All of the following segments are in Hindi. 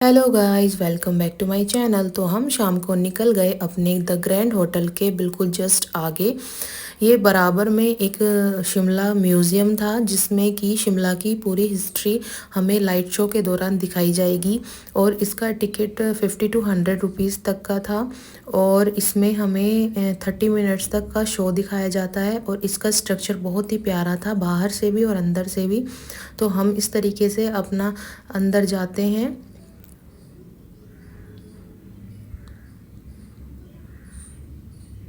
Hello guys, welcome back to my channel. तो हम शाम को निकल गए अपने द ग्रैंड होटल के बिल्कुल जस्ट आगे। ये बराबर में एक शिमला म्यूज़ियम था जिसमें कि शिमला की पूरी हिस्ट्री हमें लाइट शो के दौरान दिखाई जाएगी। और इसका टिकट 50 to 100 रुपीज़ तक का था और इसमें हमें 30 मिनट्स तक का शो दिखाया जाता है। और इसका स्ट्रक्चर बहुत ही प्यारा था, बाहर से भी और अंदर से भी। तो हम इस तरीके से अपना अंदर जाते हैं।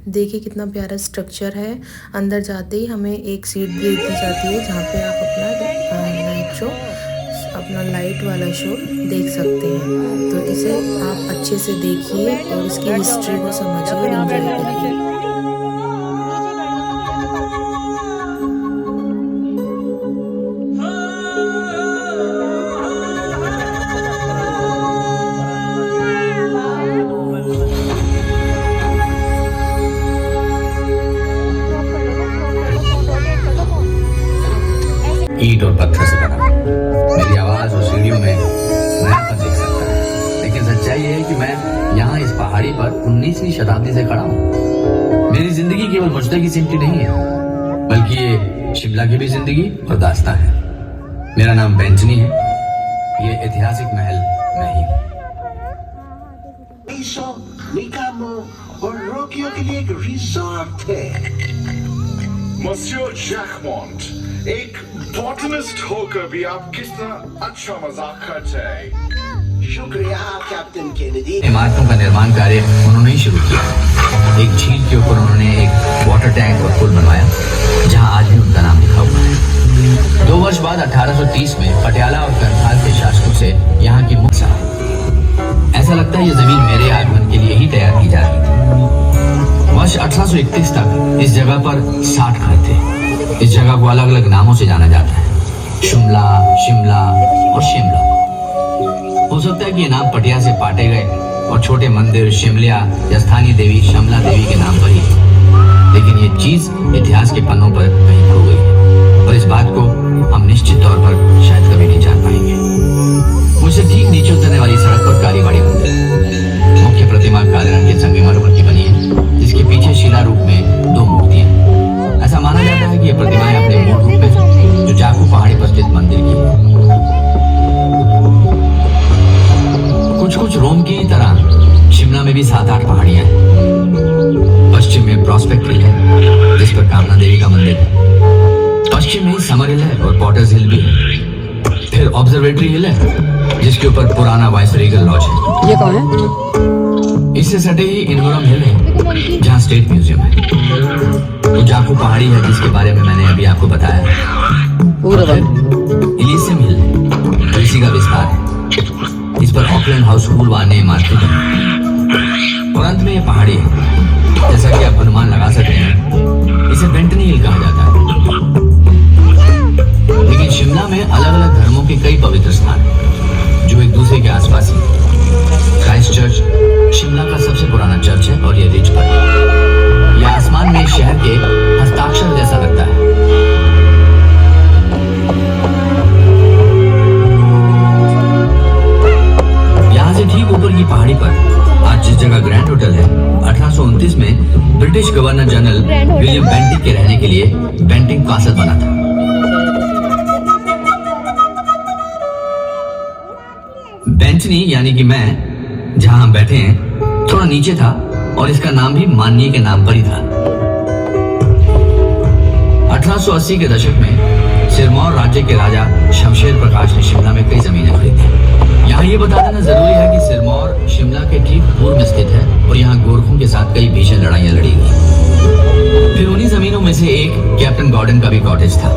देखिए कितना प्यारा स्ट्रक्चर है। अंदर जाते ही हमें एक सीट दे दी जाती है जहाँ पे आप अपना नाइट शो, अपना लाइट वाला शो देख सकते हैं। तो इसे आप अच्छे से देखिए और इसकी हिस्ट्री को समझिए और एंजॉय करिए। ईंट और पत्थर से बना मेरी आवाज और सीढ़ियों में नयापन देख सकता है। लेकिन सच्चाई ये है कि मैं यहाँ इस पहाड़ी पर 19वीं शताब्दी से खड़ा हूँ। मेरी जिंदगी केवल मुझ तक ही सिमटी नहीं है, बल्कि ये शिमला की भी जिंदगी और दास्तां है। मेरा नाम बेंचनी है। ये ऐतिहासिक महल मैं ही हूँ। मिकामो और रोकियो के लिए एक रिसोर्ट है। मसियो जैकमोंट, एक बॉटनिस्ट होकर भी आप कितना अच्छा मजाक करते हैं। शुक्रिया कैप्टन केनेडी। इमारतों का निर्माण कार्य उन्होंने ही शुरू किया। एक झील के ऊपर उन्होंने एक वाटर टैंक और पुल बनवाया जहां आज भी उनका नाम लिखा हुआ है। 2 वर्ष बाद 1830 में पटियाला और करताल के शासकों से यहाँ की मुक्त ऐसा लगता है ये जमीन मेरे आगमन के लिए ही तैयार की जा रही थी। वर्ष 1831 तक इस जगह पर 60 घर थे। इस जगह को अलग अलग नामों से जाना जाता है, शिमला, शिमला और शिमला। हो सकता है कि ये नाम पटिया से पाटे गए और छोटे मंदिर शिमलिया या स्थानीय देवी शमला देवी के नाम पर ही, लेकिन ये चीज इतिहास के पन्नों पर कहीं खो गई है और इस बात को हम निश्चित तौर पर शायद कभी नहीं जान पाएंगे। मुझसे ठीक नीचे उतरने वाली सड़क पर कालीबाड़ी मंदिर, मुख्य प्रतिमा काले रंग के संगमरमर की बनी है जिसके पीछे शिला रूप में 2 मूर्तियां। ऐसा माना जाता है कि ये प्रतिमाएं अपने मूल रूप में जो जाकू पहाड़ी पर स्थित मंदिर की है। कुछ रोम की तरह शिमला में भी 7-8 पहाड़ियां हैं। पश्चिम में प्रॉस्पेक्ट हिल है जिस पर कामना देवी का मंदिर है। पश्चिम में समर हिल है और पॉटर्स हिल भी है। फिर ऑब्जर्वेटरी हिल है जिसके ऊपर पुराना वाइसरेगल लॉज है। ये कौन है? इससे सटे ही इनवरम हिल है जहाँ स्टेट म्यूजियम है। तो जाकू पहाड़ी है जिसके बारे में मैंने अभी आपको बताया। इलियम हिल है तो इसी का विस्तार है। इस पर ऑकलैंड हाउस स्कूल वाले इमारतें हैं। और अंत में ये पहाड़ी है, जैसा कि आप अनुमान लगा सकते हैं इसे बेंटनी हिल कहा जाता है। लेकिन शिमला में अलग अलग धर्मों के कई पवित्र स्थान हैं जो एक दूसरे के आसपास ही। क्राइस्ट चर्च शिमला का सबसे पुराना चर्च है और ये रिज पर है। यह आसमान में शहर के हस्ताक्षर जैसा लगता है। यहाँ से ठीक ऊपर की पहाड़ी पर आज जिस जगह ग्रैंड होटल है, 1829 में British governor general William Bentinck के रहने के लिए बेंटिंग कासल बना था। बेंचनी यानी कि मैं जहां हम बैठे हैं थोड़ा नीचे था और इसका नाम भी माननीय के नाम पर ही था। 1880 के दशक में सिरमौर राज्य के राजा शमशेर प्रकाश ने शिमला में कई जमीनें खरीदी। यहाँ ये बता देना जरूरी है कि सिरमौर शिमला के ठीक पूर्व में स्थित है और यहाँ गोरखों के साथ कई भीषण लड़ाइयां लड़ी गई। फिर उन्हीं जमीनों में से एक कैप्टन गॉर्डन का भी कॉटेज था।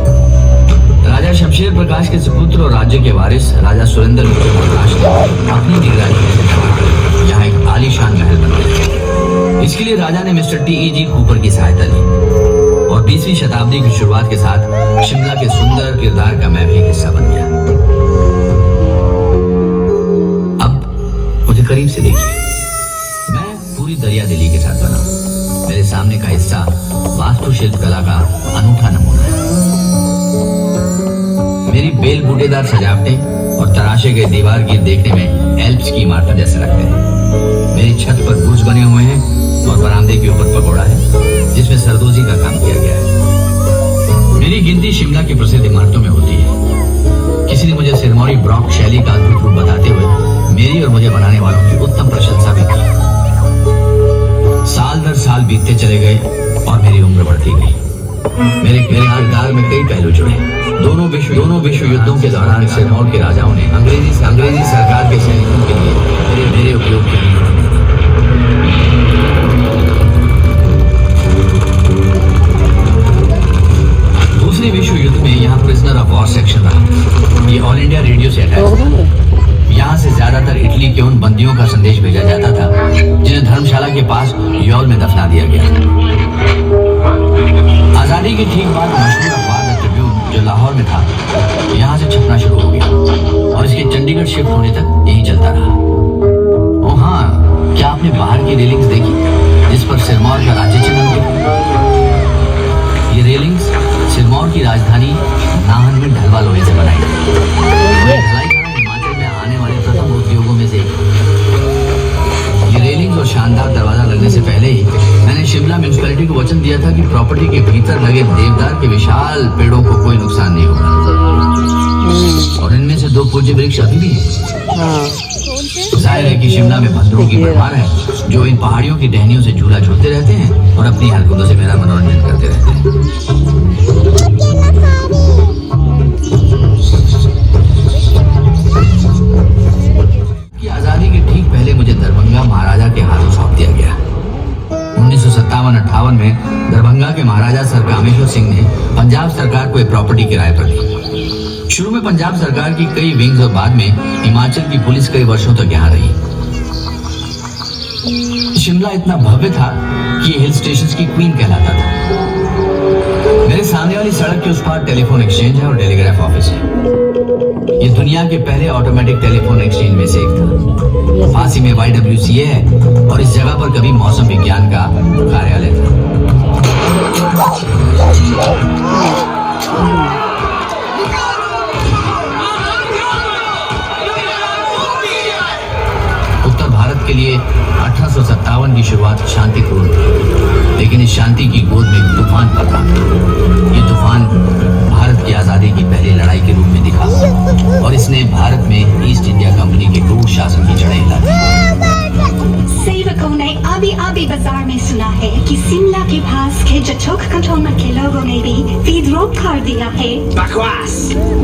राजा शमशेर प्रकाश के सुपुत्र और राज्य के वारिस राजा सुरेंद्र मित्र प्रकाश ने अपनी निगरानी यहाँ एक आलीशान महल बनवाया। इसके लिए राजा ने मिस्टर टी.ई.जी. कूपर की सहायता ली और 20वीं शताब्दी की शुरुआत के साथ शिमला के सुंदर किरदार का मैं भी हिस्सा बन गया। अब मुझे करीब से देखिए, मैं पूरी दरिया दिली के साथ बना। मेरे सामने का हिस्सा वास्तुशिल्प कला का अनूठा नमूना है। मेरी बेल बूटेदार सजावटें और तराशे गए दीवार गिर देखने में एल्प्स की इमारत जैसे लगते हैं। मेरी छत पर बुर्ज बने हुए हैं और बरामदे के ऊपर पगोड़ा है जिसमें सरदोजी का काम किया गया है। मेरी गिनती शिमला की प्रसिद्ध इमारतों में होती है। किसी ने मुझे सिरमौरी ब्रॉक शैली का अद्भुत रूप बताते हुए मेरी और मुझे बनाने वालों की उत्तम प्रशंसा भी की। साल दर साल बीतते चले गए और मेरी उम्र बढ़ती गई। मेरे किरदार में कई पहलू जुड़े। दोनों विश्व युद्धों के दौरान सिरमौर के राजाओं ने अंग्रेजी सरकार के सैनिकों के लिए मेरे उपयोग के लिए दूसरे विश्व युद्ध में यहाँ प्रिजनर ऑफ वॉर सेक्शन रहा। ये ऑल इंडिया रेडियो से अटैच था। यहाँ से ज्यादातर इटली के उन बंदियों का संदेश भेजा जाता था जिन्हें धर्मशाला के पास यौल में दफना दिया गया। आजादी के ठीक बाद मशहूर अखबार द ट्रिब्यून जो लाहौर में था यहाँ से छपना शुरू हो गया और इसके चंडीगढ़ शिफ्ट होने तक यही चलता रहा। ओ हाँ, क्या आपने बाहर की रेलिंग्स देखी जिस पर सिरमौर का राज्य चिन्ह है? ये रेलिंग्स सिरमौर की राजधानी नाहन में ढलवा लोहे से बनाई गई। हिमाचल में आने वाले प्रथम उद्योगों में से एक। ये रेलिंग्स और शानदार दरवाजा लगने से पहले ही मैंने शिमला म्यूनिसिपैलिटी को वचन दिया था कि प्रॉपर्टी के भीतर लगे देवदार के विशाल पेड़ों को कोई नुकसान नहीं होगा। और इनमें से 2 पूज्य वृक्ष अभी भी हैं। जाहिर है कि शिमला में बंदरों की भरमार है जो इन पहाड़ियों की टहनियों से झूला झूलते रहते हैं और अपनी हरकतों से मेरा मनोरंजन करते रहते हैं। की आजादी के ठीक पहले मुझे दरभंगा महाराजा के हाथों सौंप दिया गया। 1957-58 में दरभंगा के महाराजा सर कामेश्वर सिंह ने पंजाब सरकार को एक प्रॉपर्टी किराए पर दी। शुरू में पंजाब सरकार की कई विंग्स और बाद में हिमाचल की पुलिस कई वर्षों तक यहाँ रही। शिमला इतना भव्य था कि हिल स्टेशंस की क्वीन कहलाता था। मेरे सामने वाली सड़क के उस पार टेलीफोन एक्सचेंज है और टेलीग्राफ ऑफिस है। ये दुनिया के पहले ऑटोमेटिक टेलीफोन एक्सचेंज में से एक था। फांसी में YWCA है और इस जगह पर कभी मौसम विज्ञान का कार्यालय था। उत्तर भारत के लिए 1857 की शुरुआत शांतिपूर्ण थी, लेकिन इस शांति की गोद में एक तूफान पकड़ा। ये तूफान भारत की आजादी की पहली लड़ाई के रूप में दिखा और इसने भारत में ईस्ट इंडिया कंपनी के क्रूर शासन की जड़ें हिला दी। सेवकों ने अभी बाजार में सुना है कि शिमला के पास के जचोक कंटोनमेंट के लोगों ने भी विद्रोह कर दिया है। बकवास,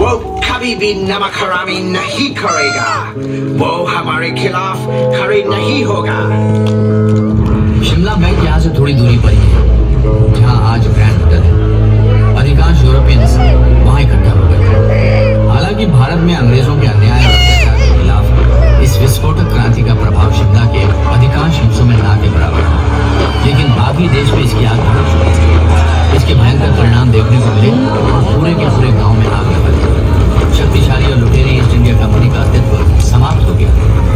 वो कभी भी नमक हरामी नहीं करेगा। वो हमारे खिलाफ खड़े नहीं होगा। शिमला बैंक यहाँ से थोड़ी दूरी पर ही है, जहाँ आज ग्रैंड होटल है। अधिकांश यूरोपियंस वहाँ इकट्ठा हो गए। हालांकि भारत में अंग्रेजों के अन्याय और अत्याचार के खिलाफ इस विस्फोटक क्रांति का प्रभाव शिमला के अधिकांश हिस्सों में ना के बराबर था, लेकिन बाकी देश में इसकी आग भड़क चुकी थी। इसके भयंकर परिणाम देखने को मिले और पूरे के पूरे गांव में आग लगा दी। शक्तिशाली और लुटेरी ईस्ट इंडिया कंपनी का अस्तित्व समाप्त हो गया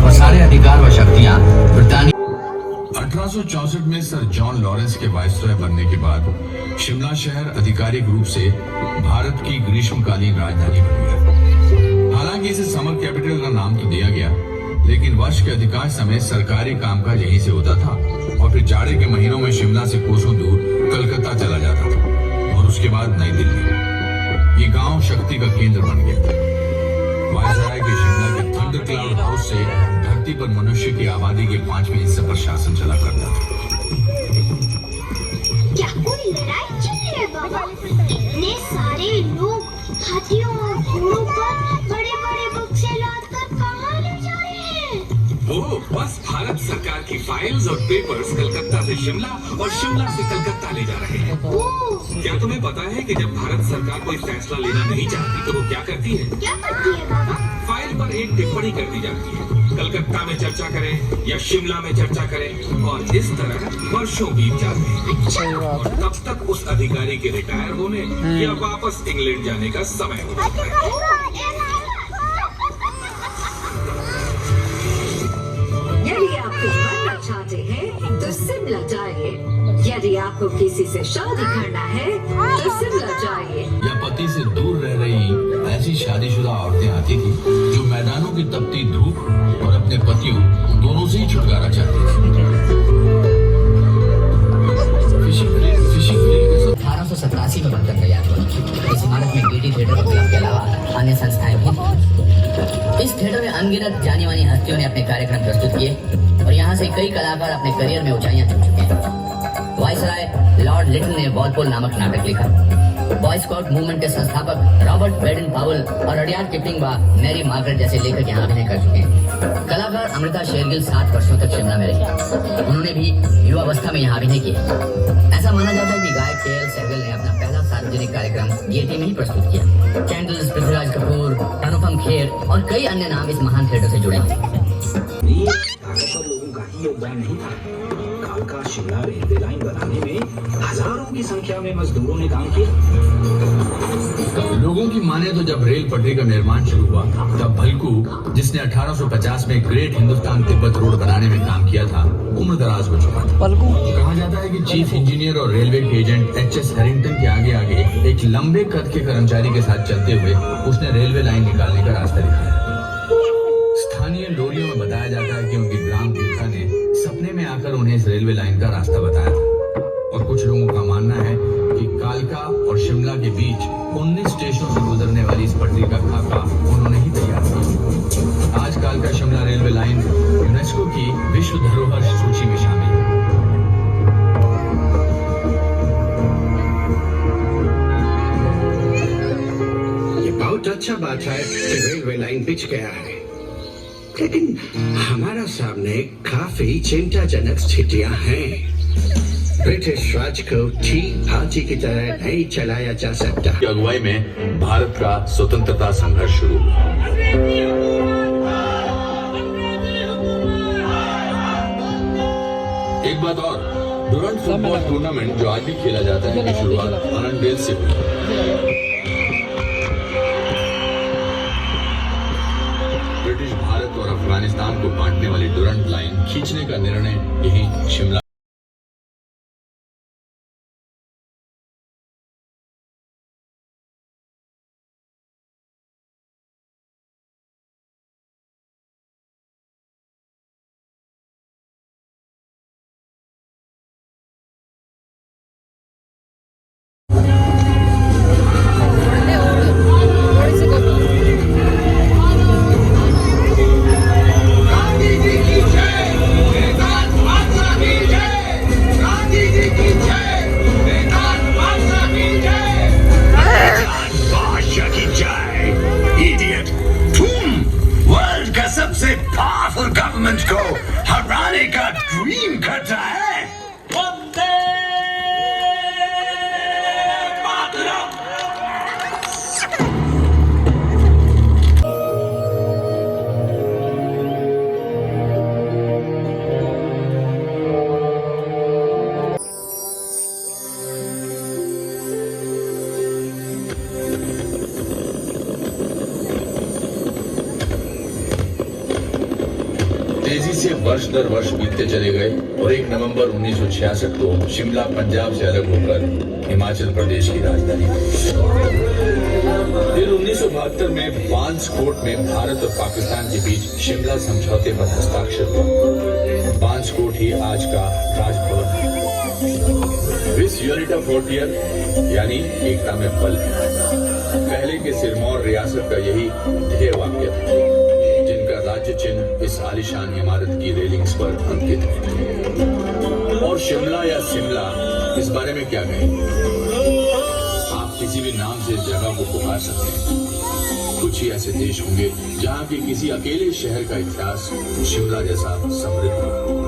और सारे अधिकार व शक्तियां ब्रिटानिया। 1864 में सर जॉन लॉरेंस के वाइसरॉय बनने के बाद शिमला शहर आधिकारिक रूप से भारत की ग्रीष्मकालीन राजधानी बन गया। हालांकि इसे समर कैपिटल का नाम तो दिया गया, लेकिन वर्ष के अधिकांश समय सरकारी कामकाज यहीं से होता था और फिर जाड़े के महीनों में शिमला से कोसों दूर कलकत्ता चला जाता था और उसके बाद नई दिल्ली। ये गांव शक्ति का केंद्र बन गया। वायसराय के शिमला के थंडर क्लाउड हाउस से धरती पर मनुष्य की आबादी के 5वें हिस्से पर शासन चला करता था। क्या कोई लड़ाई चल रही है बाबा? इतने सारे लोग हाथियों और घोड़ों पर बड़े-बड़े बक्से लादकर कहाँ ले जा रहे हैं? वो बस भारत सरकार की फाइल्स और पेपर्स कलकत्ता से शिमला और शिमला से कलकत्ता ले जा रहे हैं। क्या तुम्हें पता है कि जब भारत सरकार कोई फैसला लेना नहीं चाहती तो वो क्या करती है? क्या करती है बाबा? फाइल पर एक टिप्पणी कर दी जाती है। कलकत्ता में चर्चा करें या शिमला में चर्चा करें और इस तरह वर्षों बीत जाते हैं और तब तक उस अधिकारी के रिटायर होने या वापस इंग्लैंड जाने का समय हो जाता है। यदि आप कुछ बनना चाहते हैं तो शिमला जाइए। यदि आपको किसी से शादी करना है तो शिमला जाइए। या पति से दूर रह रही ऐसी शादीशुदा औरतें आती थी जो की तपती धूप और अपने पतियों दोनों से ही छुटकारा चाहती थी। 1887 में बनकर तैयार हुआ। इस इमारत में गेटी थिएटर क्लब के अलावा अन्य संस्थाएं भी थीं। इस थिएटर में अनगिनत जानी मानी हस्तियों ने अपने कार्यक्रम प्रस्तुत किए और यहाँ से कई कलाकार अपने करियर में ऊंचाइयां छू चुके हैं। वाइसराय लॉर्ड लिटिल ने वॉलपोल नामक नाटक लिखा। बॉय स्काउट मूवमेंट के संस्थापक रॉबर्ट बेडन पावल और रुडयार्ड किपलिंग व मैरी मार्गरेट जैसे लेखक यहाँ अभिनय कर चुके हैं। कलाकार अमृता शेरगिल 7 वर्षों तक शिमला में रही। उन्होंने भी युवावस्था में यहाँ अभिनय किया। ऐसा माना जाता है कि गायक के.एल. सहगल ने अपना पहला सार्वजनिक कार्यक्रम गेयटी में ही प्रस्तुत किया। कैंडल्स, पृथ्वीराज कपूर, अनुपम खेर और कई अन्य नाम इस महान थिएटर से जुड़े हैं। ये ताकतवर लोगों का ही योगदान नहीं था। कालका शिमला रेलवे लाइन बनाने में हजारों की संख्या में मजदूरों ने काम किया। लोगों की माने तो जब रेल पटरी का निर्माण शुरू हुआ तब भलकू, जिसने 1850 में ग्रेट हिंदुस्तान तिब्बत रोड बनाने में काम किया था, उम्र दराज हो चुका था। कहा जाता है कि चीफ इंजीनियर और रेलवे के एजेंट H.S. हैरिंगटन के आगे आगे एक लंबे कद के कर्मचारी के साथ चलते हुए उसने रेलवे लाइन निकालने का रास्ता दिखाया। स्थानीय लोरियों में बताया जाता है कि उनकी ग्राम देवता ने सपने में आकर उन्हें इस रेलवे लाइन का रास्ता बताया था। और कुछ लोगों का मानना है कि कालका और शिमला के बीच 19 स्टेशनों से गुजरने वाली इस पटरी का खाका उन्होंने ही तैयार किया। आज कालका शिमला रेलवे लाइन यूनेस्को की विश्व धरोहर सूची में शामिल है। ये बहुत अच्छा बात है कि रेलवे लाइन बिछ गया है, लेकिन हमारा सामने काफी चिंताजनक स्थितियां हैं। ब्रिटिश राज को ठीक हाथी की तरह नहीं चलाया जा सकता। की अगुवाई में भारत का स्वतंत्रता संघर्ष शुरू हुआ। एक बात और, डुरंट फुटबॉल टूर्नामेंट जो आज भी खेला जाता है की शुरुआत आनंदवेल से हुई। ब्रिटिश भारत और अफगानिस्तान को बांटने वाली डुरंट लाइन खींचने का निर्णय यही शिमला गवर्नमेंट को हराने का ड्रीम करता है। वंदे मातरम। तेजी से वर्ष दर वर्ष बीतते चले गए और 1 नवंबर 1966 को शिमला पंजाब से अलग होकर हिमाचल प्रदेश की राजधानी बनी। फिर 1972 में बांसकोट में भारत और पाकिस्तान के बीच शिमला समझौते पर हस्ताक्षर हुआ। बांसकोट ही आज का राजभवन है। विस यूनिटा फोर्टियर यानी एकता में बल। पहले के सिरमौर रियासत का यही ध्येय वाक्य था, जिनका राज्य चिन्ह इस आलीशान इमारत की रेलिंग्स पर अंकित है। और शिमला या शिमला, इस बारे में क्या कहें? आप किसी भी नाम से इस जगह को पुकार सकते हैं। कुछ ही ऐसे देश होंगे जहाँ के किसी अकेले शहर का इतिहास शिमला जैसा समृद्ध हो।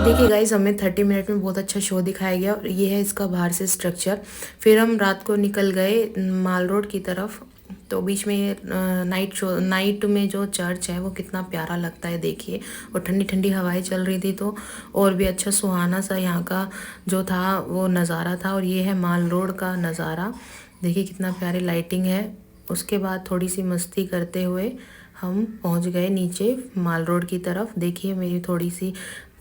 देखिए गाइस, हमें 30 मिनट में बहुत अच्छा शो दिखाया गया और ये है इसका बाहर से स्ट्रक्चर। फिर हम रात को निकल गए माल रोड की तरफ। तो बीच में नाइट में जो चर्च है वो कितना प्यारा लगता है, देखिए। और ठंडी ठंडी हवाएं चल रही थी तो और भी अच्छा सुहाना सा यहाँ का जो था वो नज़ारा था। और ये है माल रोड का नज़ारा, देखिए कितना प्यारी लाइटिंग है। उसके बाद थोड़ी सी मस्ती करते हुए हम पहुँच गए नीचे माल रोड की तरफ। देखिए मेरी थोड़ी सी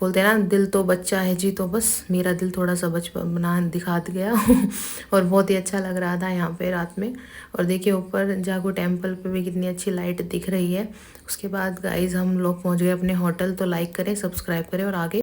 बोलते हैं ना, दिल तो बच्चा है जी, तो बस मेरा दिल थोड़ा सा बचपन बना दिखा गया और बहुत ही अच्छा लग रहा था यहाँ पे रात में। और देखिए ऊपर जागो टेम्पल पे भी कितनी अच्छी लाइट दिख रही है। उसके बाद गाइज हम लोग पहुँच गए अपने होटल। तो लाइक करें, सब्सक्राइब करें और आगे